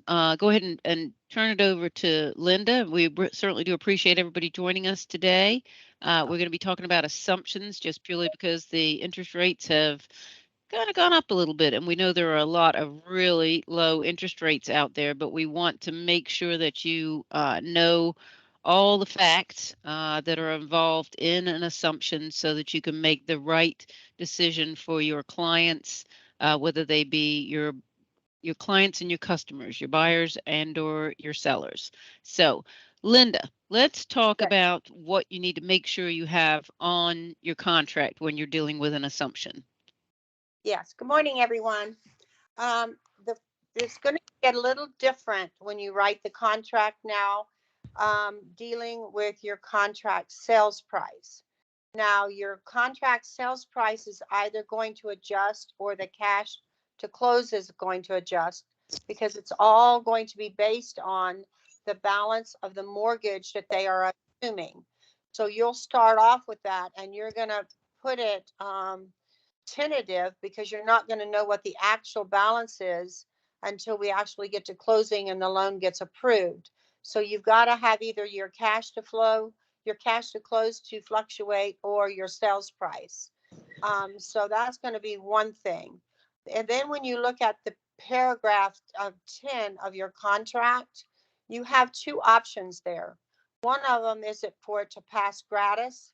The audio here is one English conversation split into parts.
go ahead and turn it over to Linda. We certainly do appreciate everybody joining us today. We're going to be talking about assumptions just purely because the interest rates have kind of gone up a little bit. And we know there are a lot of really low interest rates out there, but we want to make sure that you know all the facts that are involved in an assumption so that you can make the right decision for your clients, whether they be your clients and your customers, your buyers and or your sellers. So, Linda, let's talk Yes. about what you need to make sure you have on your contract when you're dealing with an assumption. Yes. Good morning, everyone. Um, the it's going to get a little different when you write the contract now, dealing with your contract sales price. Now, your contract sales price is either going to adjust or the cash to close is going to adjust because it's all going to be based on the balance of the mortgage that they are assuming. So you'll start off with that and you're going to put it tentative because you're not going to know what the actual balance is until we actually get to closing and the loan gets approved. So you've got to have either your cash to flow, your cash to close to fluctuate, or your sales price. So that's going to be one thing. And then when you look at the paragraph of 10 of your contract, you have two options there. One of them is it for it to pass gratis,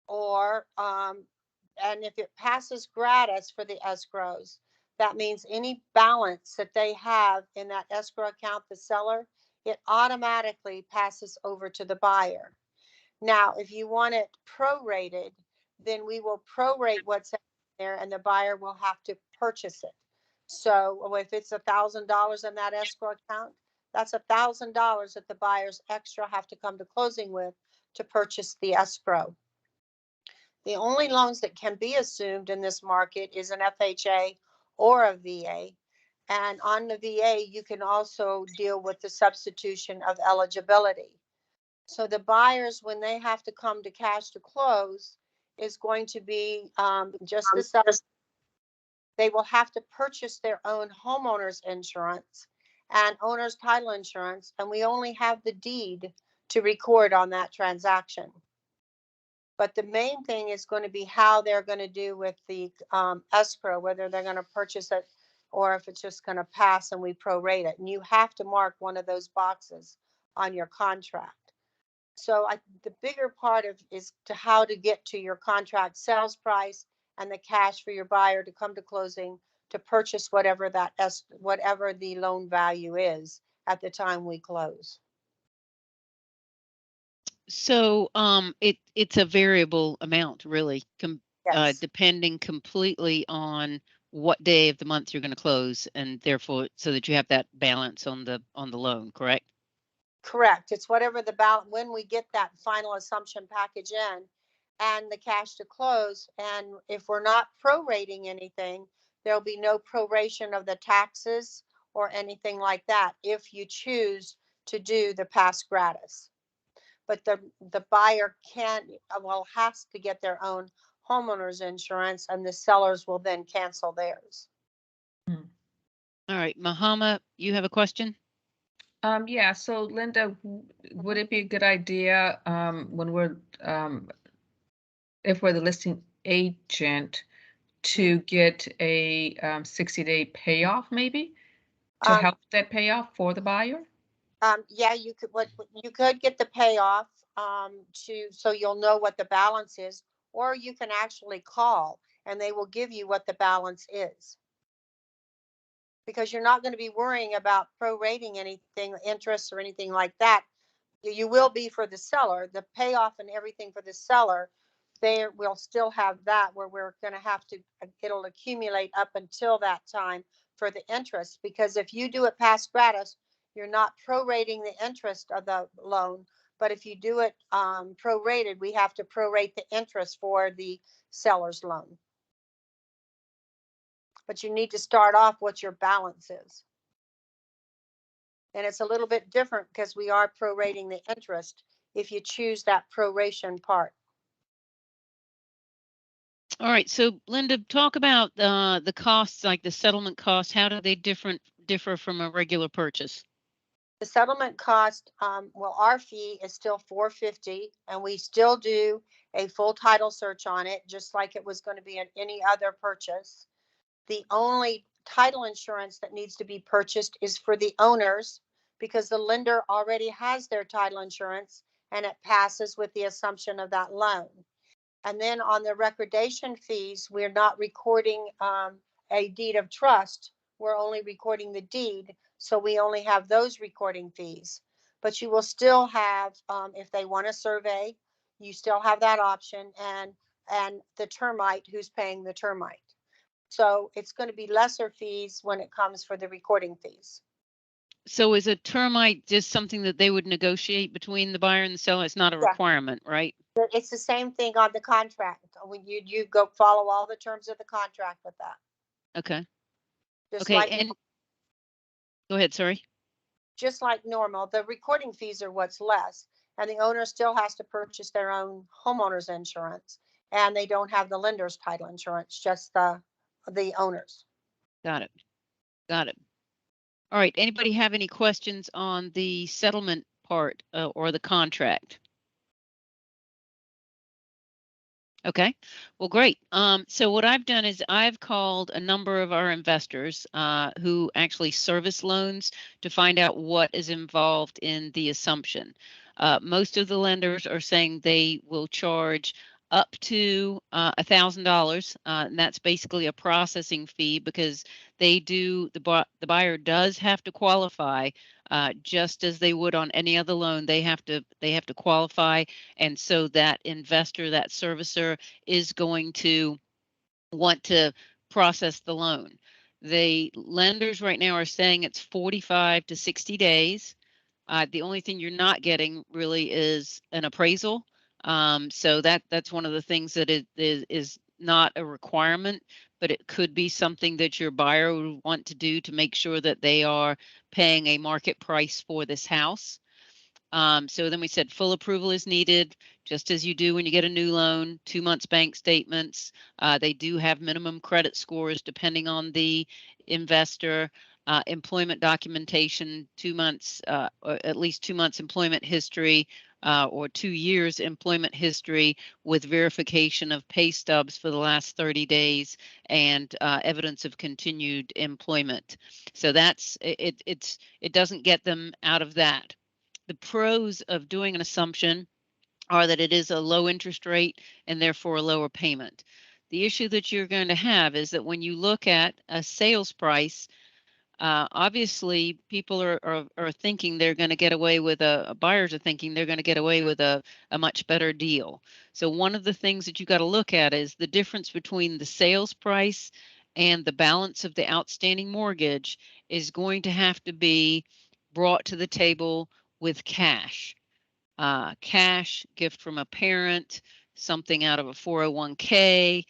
or and if it passes gratis for the escrows, that means any balance that they have in that escrow account, the seller, it automatically passes over to the buyer. Now, if you want it prorated, then we will prorate what's there and the buyer will have to purchase it. So if it's $1,000 in that escrow account, that's $1,000 that the buyers extra have to come to closing with to purchase the escrow. The only loans that can be assumed in this market is an FHA or a VA. And on the VA, you can also deal with the substitution of eligibility. So the buyers, when they have to come to cash to close, is going to be just the same. They will have to purchase their own homeowner's insurance and owner's title insurance, and we only have the deed to record on that transaction. But the main thing is going to be how they're going to do with the escrow, whether they're going to purchase it or if it's just going to pass and we prorate it. And you have to mark one of those boxes on your contract. So the bigger part of is to how to get to your contract sales price and the cash for your buyer to come to closing to purchase whatever the loan value is at the time we close. So, it's a variable amount, really, Yes. depending completely on what day of the month you're going to close, and therefore, so that you have that balance on the loan, correct? Correct. It's whatever the balance when we get that final assumption package in and the cash to close. And if we're not prorating anything, there'll be no proration of the taxes or anything like that if you choose to do the pass gratis. But the buyer can has to get their own homeowner's insurance and the sellers will then cancel theirs. Mm. All right, Mahama, you have a question? Yeah, so Linda, would it be a good idea when if we're the listing agent to get a 60-day payoff maybe to Um, help that payoff for the buyer? Yeah, you could get the payoff to so you'll know what the balance is, or you can actually call and they will give you what the balance is because you're not going to be worrying about prorating anything, interest or anything like that. You will be for the seller, the payoff and everything for the seller. They will still have that where we're going to have to, it'll accumulate up until that time for the interest. Because if you do it past gratis, you're not prorating the interest of the loan. But if you do it prorated, we have to prorate the interest for the seller's loan. But you need to start off what your balance is. And it's a little bit different because we are prorating the interest if you choose that proration part. All right, so Linda, talk about the costs, like the settlement costs. How do they differ from a regular purchase? The settlement cost, well, our fee is still $450, and we still do a full title search on it, just like it was going to be in any other purchase. The only title insurance that needs to be purchased is for the owners, because the lender already has their title insurance and it passes with the assumption of that loan. And then on the recordation fees, we're not recording a deed of trust. We're only recording the deed. So we only have those recording fees. But you will still have, if they want a survey, you still have that option, and the termite who's paying the termite. So it's going to be lesser fees when it comes for the recording fees. So is a termite just something that they would negotiate between the buyer and the seller? It's not a Yeah. requirement, right? It's the same thing on the contract. When you go follow all the terms of the contract with that. Okay. Just Okay. like And go ahead. Sorry. just like normal, the recording fees are what's less, and the owner still has to purchase their own homeowner's insurance, and they don't have the lender's title insurance, just the owners. Got it. Got it. All right. Anybody have any questions on the settlement part or the contract? Okay, well, great. So what I've done is I've called a number of our investors who actually service loans to find out what is involved in the assumption. Most of the lenders are saying they will charge up to $1,000, and that's basically a processing fee because they do the buyer does have to qualify just as they would on any other loan. They have to qualify, and so that investor, that servicer, is going to want to process the loan. The lenders right now are saying it's 45 to 60 days. The only thing you're not getting really is an appraisal. So that's one of the things that is not a requirement, but it could be something that your buyer would want to do to make sure that they are paying a market price for this house. So then we said full approval is needed, just as you do when you get a new loan, 2 months bank statements. They do have minimum credit scores depending on the investor. Employment documentation, 2 months, or at least 2 months employment history, or 2 years employment history with verification of pay stubs for the last 30 days and evidence of continued employment. So that's it. It doesn't get them out of that. The pros of doing an assumption are that it is a low interest rate and therefore a lower payment. The issue that you're going to have is that when you look at a sales price, obviously people are thinking they're going to get away with buyers are thinking they're going to get away with a much better deal. So one of the things that you got to look at is the difference between the sales price and the balance of the outstanding mortgage is going to have to be brought to the table with cash. Cash, gift from a parent, something out of a 401k,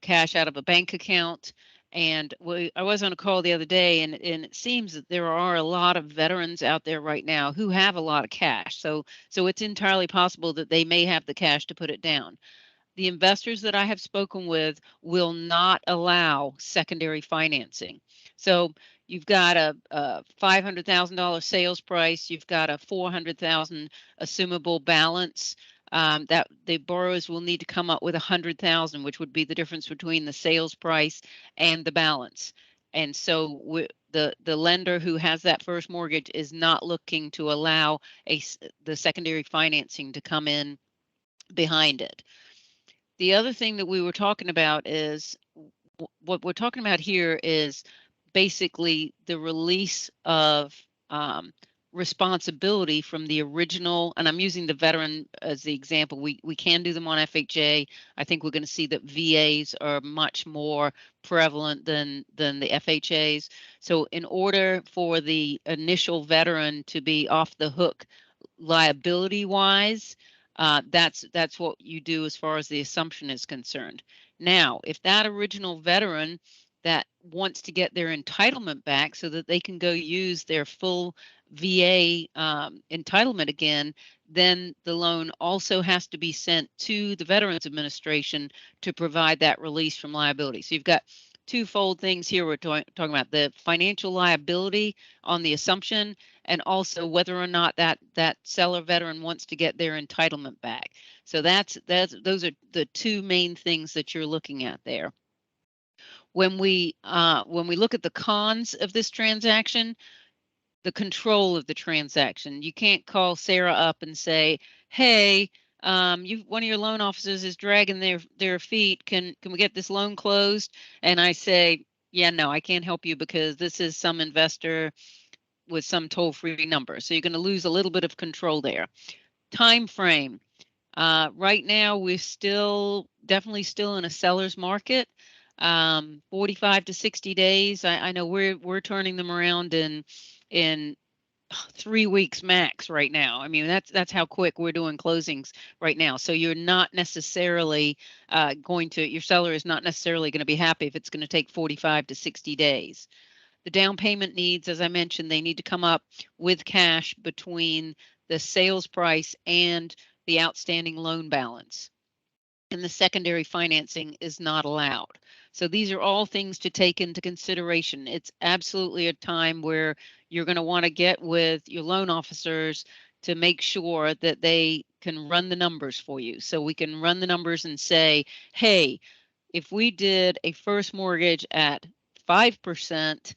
cash out of a bank account. And I was on a call the other day, and it seems that there are a lot of veterans out there right now who have a lot of cash. So it's entirely possible that they may have the cash to put it down. The investors that I have spoken with will not allow secondary financing. So you've got a $500,000 sales price, you've got a $400,000 assumable balance. That the borrowers will need to come up with $100,000, which would be the difference between the sales price and the balance. And so the lender who has that first mortgage is not looking to allow the secondary financing to come in behind it. The other thing that we were talking about is what we're talking about here is basically the release of responsibility from the original, and I'm using the veteran as the example. We can do them on FHA. I think we're going to see that VAs are much more prevalent than the FHAs. So in order for the initial veteran to be off the hook liability wise, that's what you do as far as the assumption is concerned. Now, if that original veteran that wants to get their entitlement back so that they can go use their full VA entitlement again, then the loan also has to be sent to the Veterans Administration to provide that release from liability. So you've got twofold things here. We're talking about the financial liability on the assumption, and also whether or not that seller veteran wants to get their entitlement back. So those are the two main things that you're looking at there. When we look at the cons of this transaction, the control of the transaction. You can't call Sarah up and say, "Hey, one of your loan officers is dragging their feet. Can we get this loan closed?" And I say, "Yeah, no, I can't help you because this is some investor with some toll-free number." So you're going to lose a little bit of control there. Time frame. Right now, we're definitely still in a seller's market. 45 to 60 days. I know we're turning them around in 3 weeks max right now. I mean, that's how quick we're doing closings right now. So you're not necessarily your seller is not necessarily going to be happy if it's going to take 45 to 60 days. The down payment needs, as I mentioned, they need to come up with cash between the sales price and the outstanding loan balance. And the secondary financing is not allowed. So these are all things to take into consideration. It's absolutely a time where you're going to want to get with your loan officers to make sure that they can run the numbers for you. So we can run the numbers and say, hey, if we did a first mortgage at 5%,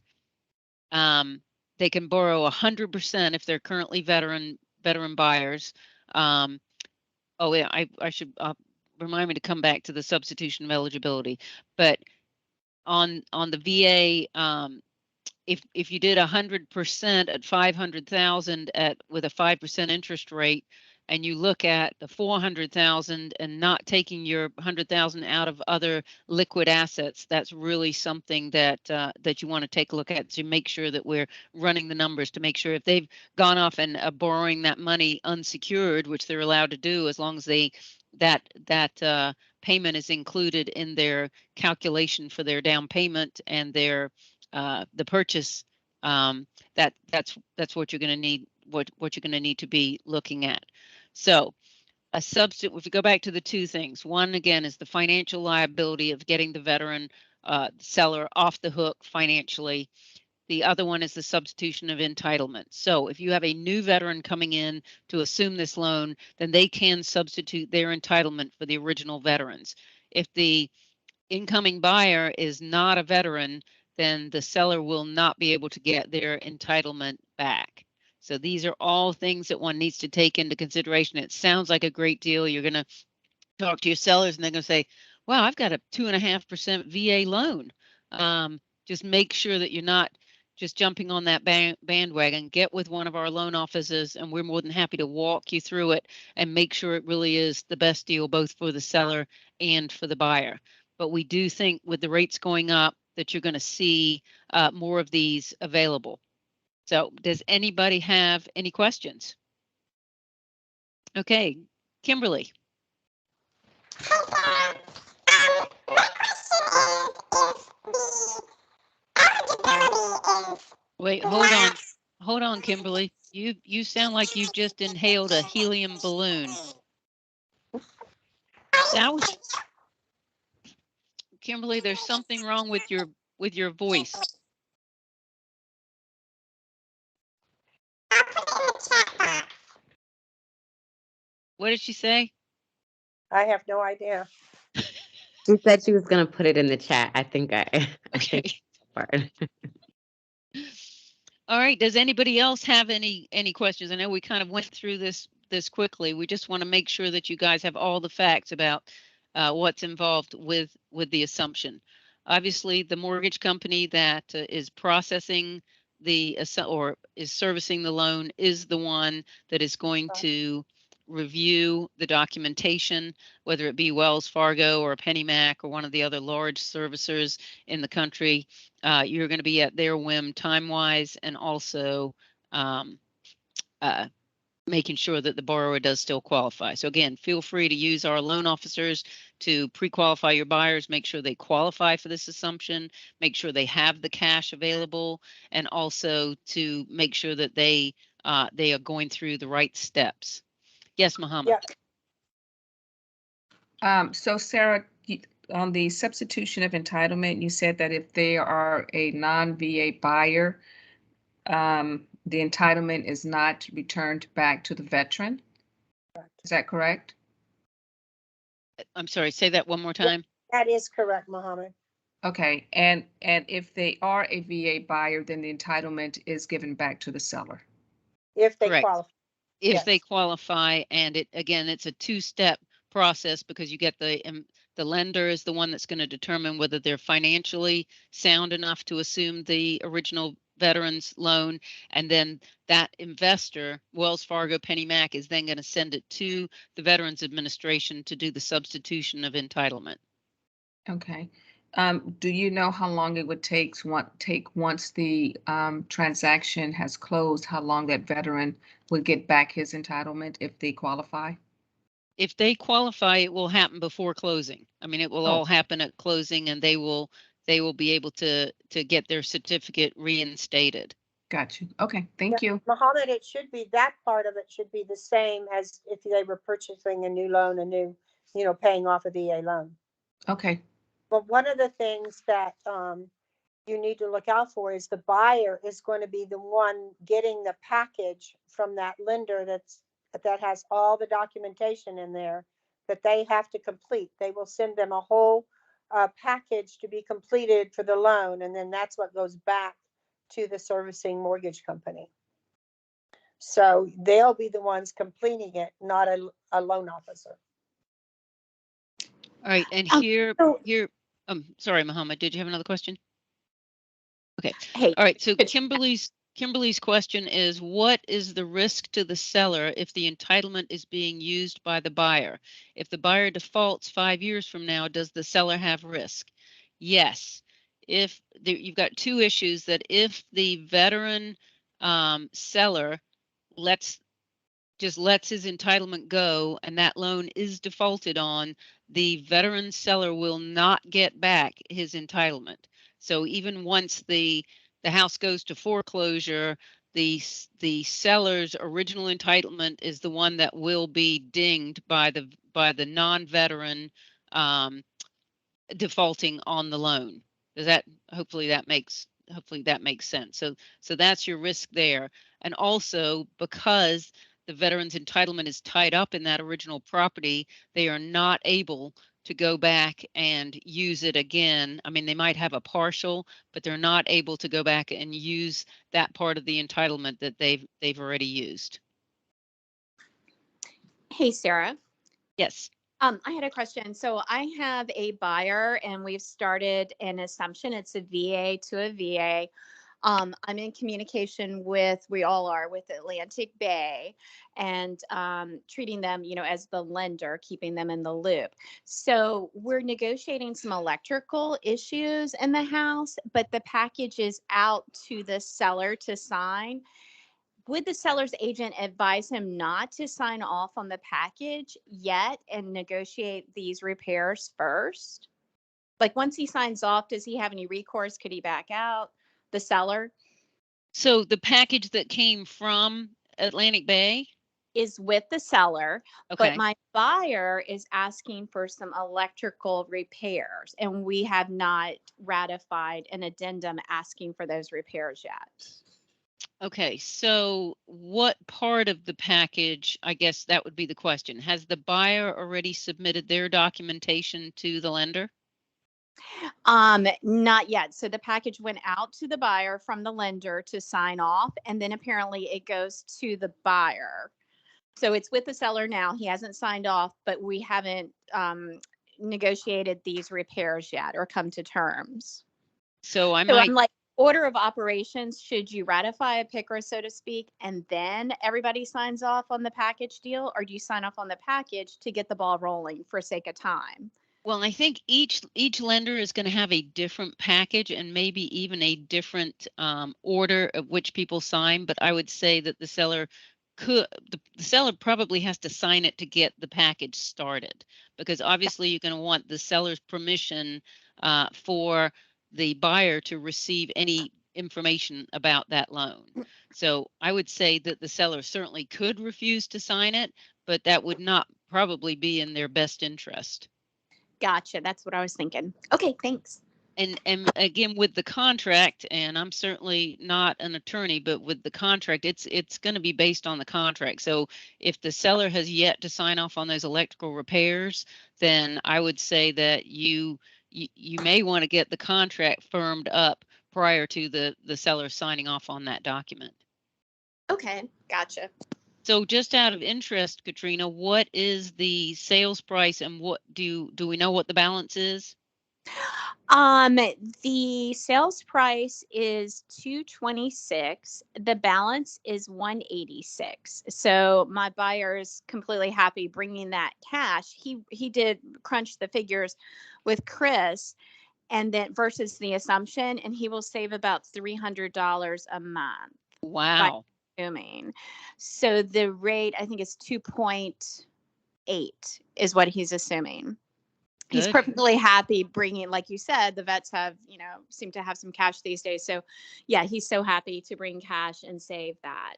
they can borrow 100% if they're currently veteran buyers. Oh yeah, I should remind me to come back to the substitution of eligibility. But on the VA, if you did 100% at 500,000 with a 5% interest rate, and you look at the 400,000 and not taking your 100,000 out of other liquid assets, that's really something that you want to take a look at to make sure that we're running the numbers to make sure if they've gone off and borrowing that money unsecured, which they're allowed to do as long as that payment is included in their calculation for their down payment and their the purchase, that's what you're going to need, what you're going to need to be looking at. So a substitute, if you go back to the two things, one again is the financial liability of getting the veteran seller off the hook financially. The other one is the substitution of entitlement. So if you have a new veteran coming in to assume this loan, then they can substitute their entitlement for the original veterans. If the incoming buyer is not a veteran, then the seller will not be able to get their entitlement back. So these are all things that one needs to take into consideration. It sounds like a great deal. You're going to talk to your sellers and they're going to say, wow, I've got a 2.5% VA loan. Just make sure that you're not just jumping on that bandwagon. Get with one of our loan officers and we're more than happy to walk you through it and make sure it really is the best deal both for the seller and for the buyer. But we do think with the rates going up that you're going to see more of these available. So does anybody have any questions? Okay, Kimberly. Wait, hold on, Kimberly. You sound like you've just inhaled a helium balloon. That was Kimberly. There's something wrong with your voice. What did she say? I have no idea. She said she was going to put it in the chat. I think Okay. I All right. Does anybody else have any questions? I know we kind of went through this quickly. We just want to make sure that you guys have all the facts about what's involved with the assumption. Obviously, the mortgage company that is processing or is servicing the loan is the one that is going to review the documentation, whether it be Wells Fargo or PennyMac or one of the other large servicers in the country. You're going to be at their whim time-wise and also making sure that the borrower does still qualify. So again, feel free to use our loan officers to pre-qualify your buyers, make sure they qualify for this assumption, make sure they have the cash available, and also to make sure that they are going through the right steps. Yes, Muhammad. Yeah. So Sarah, on the substitution of entitlement, you said that if they are a non-VA buyer, the entitlement is not returned back to the veteran. Is that correct? I'm sorry, say that one more time. That is correct, Mohammed. Okay, and if they are a VA buyer, then the entitlement is given back to the seller. If they Correct. qualify. If they Yes. qualify, and it's a two-step process, because you get the lender is the one that's going to determine whether they're financially sound enough to assume the original veteran's loan, and then that investor, Wells Fargo, PennyMac, is then going to send it to the Veterans Administration to do the substitution of entitlement. Okay. Do you know how long it would take once the transaction has closed, how long that veteran would get back his entitlement if they qualify? If they qualify, it will happen before closing. I mean, it will all happen at closing, and they will be able to get their certificate reinstated. Got you. Okay, thank you. Mohammed, it should be, that part of it should be the same as if they were purchasing a new loan, paying off a VA loan. Okay. But one of the things that you need to look out for is the buyer is going to be the one getting the package from that lender that has all the documentation in there that they have to complete. They will send them a whole package to be completed for the loan, and then that's what goes back to the servicing mortgage company. So they'll be the ones completing it, not a loan officer. All right, and here, sorry, Mohammed, did you have another question? Okay. Hey, all right, so Kimberly's question is, what is the risk to the seller if the entitlement is being used by the buyer? If the buyer defaults 5 years from now, does the seller have risk? Yes. If you've got two issues, that if the veteran seller just lets his entitlement go and that loan is defaulted on, the veteran seller will not get back his entitlement. So even once the house goes to foreclosure, the seller's original entitlement is the one that will be dinged by the non-veteran defaulting on the loan. Hopefully that makes sense. So that's your risk there. And also, because the veteran's entitlement is tied up in that original property, they are not able to go back and use it again. I mean, they might have a partial, but they're not able to go back and use that part of the entitlement that they've already used. Hey, Sarah. Yes. I had a question. So I have a buyer and we've started an assumption. It's a VA to a VA. I'm in communication we all are with Atlantic Bay, and treating them, as the lender, keeping them in the loop. So we're negotiating some electrical issues in the house, but the package is out to the seller to sign. Would the seller's agent advise him not to sign off on the package yet and negotiate these repairs first? Like, once he signs off, does he have any recourse? Could he back out, the seller? So the package that came from Atlantic Bay is with the seller, okay. But my buyer is asking for some electrical repairs, and we have not ratified an addendum asking for those repairs yet. Okay, so what part of the package, I guess that would be the question. Has the buyer already submitted their documentation to the lender? Not yet. So the package went out to the buyer from the lender to sign off, and then apparently it goes to the buyer. So it's with the seller now. He hasn't signed off, but we haven't negotiated these repairs yet or come to terms. So I'm like, order of operations, should you ratify a PICRA, so to speak, and then everybody signs off on the package deal, or do you sign off on the package to get the ball rolling for sake of time? Well, I think each lender is going to have a different package and maybe even a different order of which people sign. But I would say that the seller probably has to sign it to get the package started, because obviously you're going to want the seller's permission for the buyer to receive any information about that loan. So I would say that the seller certainly could refuse to sign it, but that would not probably be in their best interest. Gotcha. That's what I was thinking. Okay, thanks. And again, with the contract, and I'm certainly not an attorney, but with the contract, it's going to be based on the contract. So if the seller has yet to sign off on those electrical repairs, then I would say that you may want to get the contract firmed up prior to the seller signing off on that document. Okay, gotcha. So just out of interest, Katrina, what is the sales price, and what do we know what the balance is? The sales price is 226. The balance is 186. So my buyer is completely happy bringing that cash. He did crunch the figures with Chris, and then versus the assumption, and he will save about $300 a month. Wow. Assuming. So the rate, I think, is 2.8 is what he's assuming. He's Good. perfectly happy bringing, like you said, the vets have, seem to have some cash these days. So yeah, he's so happy to bring cash and save that.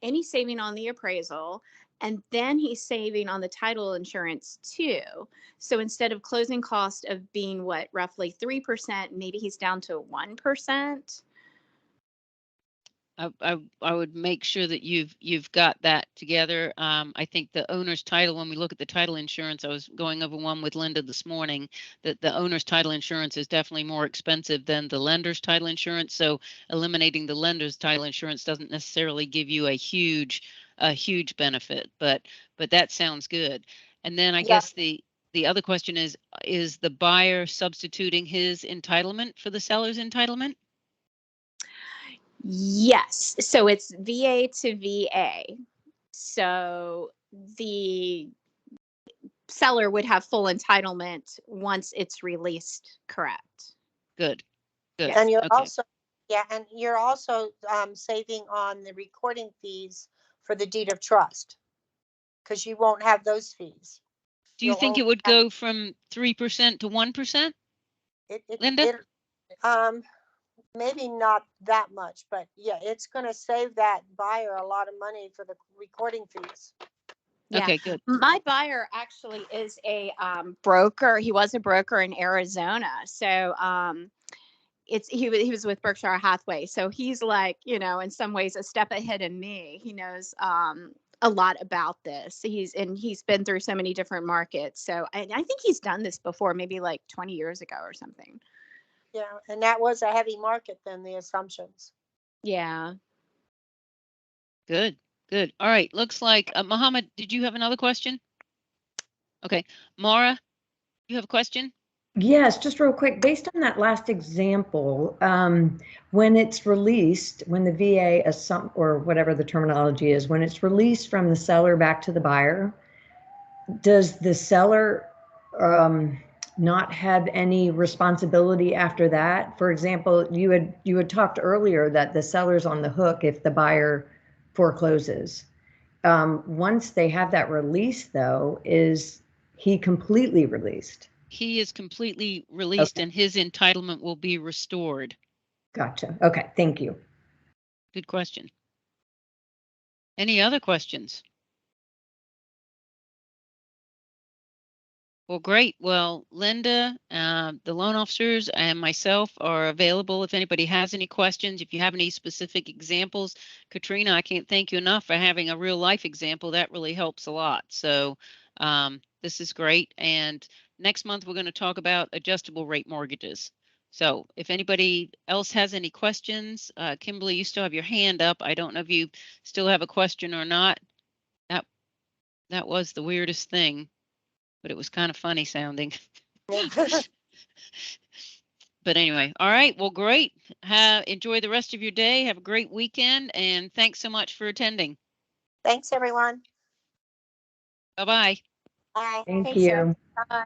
And he's saving on the appraisal. And then he's saving on the title insurance too. So instead of closing cost of being roughly 3%, maybe he's down to 1%. I would make sure that you've got that together. I think the owner's title, when we look at the title insurance, I was going over one with Linda this morning, that the owner's title insurance is definitely more expensive than the lender's title insurance. So eliminating the lender's title insurance doesn't necessarily give you a huge benefit, but that sounds good. And then I guess the other question is the buyer substituting his entitlement for the seller's entitlement? Yes. So it's VA to VA. So the seller would have full entitlement once it's released, correct? Good. And you're Okay. also saving on the recording fees for the deed of trust, because you won't have those fees. Do you think it would go from 3% to 1%? Linda? Maybe not that much, but yeah, it's going to save that buyer a lot of money for the recording fees. Yeah. Okay, good. My buyer actually is a broker. He was a broker in Arizona. So he was with Berkshire Hathaway. So he's like, in some ways a step ahead of me. He knows a lot about this. He's been through so many different markets. So I think he's done this before, maybe like 20 years ago or something. Yeah, and that was a heavy market then, the assumptions. Yeah. Good. All right. Looks like Mohammed, did you have another question? Okay. Mara, you have a question? Yes, just real quick, based on that last example, when it's released, when the VA or whatever the terminology is, when it's released from the seller back to the buyer, does the seller not have any responsibility after that? For example, you had talked earlier that the seller's on the hook if the buyer forecloses. Once they have that release, though, is he completely released? He is completely released, Okay. and his entitlement will be restored. Gotcha. Okay, thank you. Good question. Any other questions? Well, great. Well, Linda, the loan officers, and myself are available if anybody has any questions. If you have any specific examples, Katrina, I can't thank you enough for having a real life example. That really helps a lot. So this is great. And next month, we're going to talk about adjustable rate mortgages. So if anybody else has any questions, Kimberly, you still have your hand up. I don't know if you still have a question or not. That was the weirdest thing, but it was kind of funny sounding. But anyway, all right. Well, great. Enjoy the rest of your day. Have a great weekend. And thanks so much for attending. Thanks, everyone. Bye-bye. Bye. Thank Thanks, you. Sarah. Bye.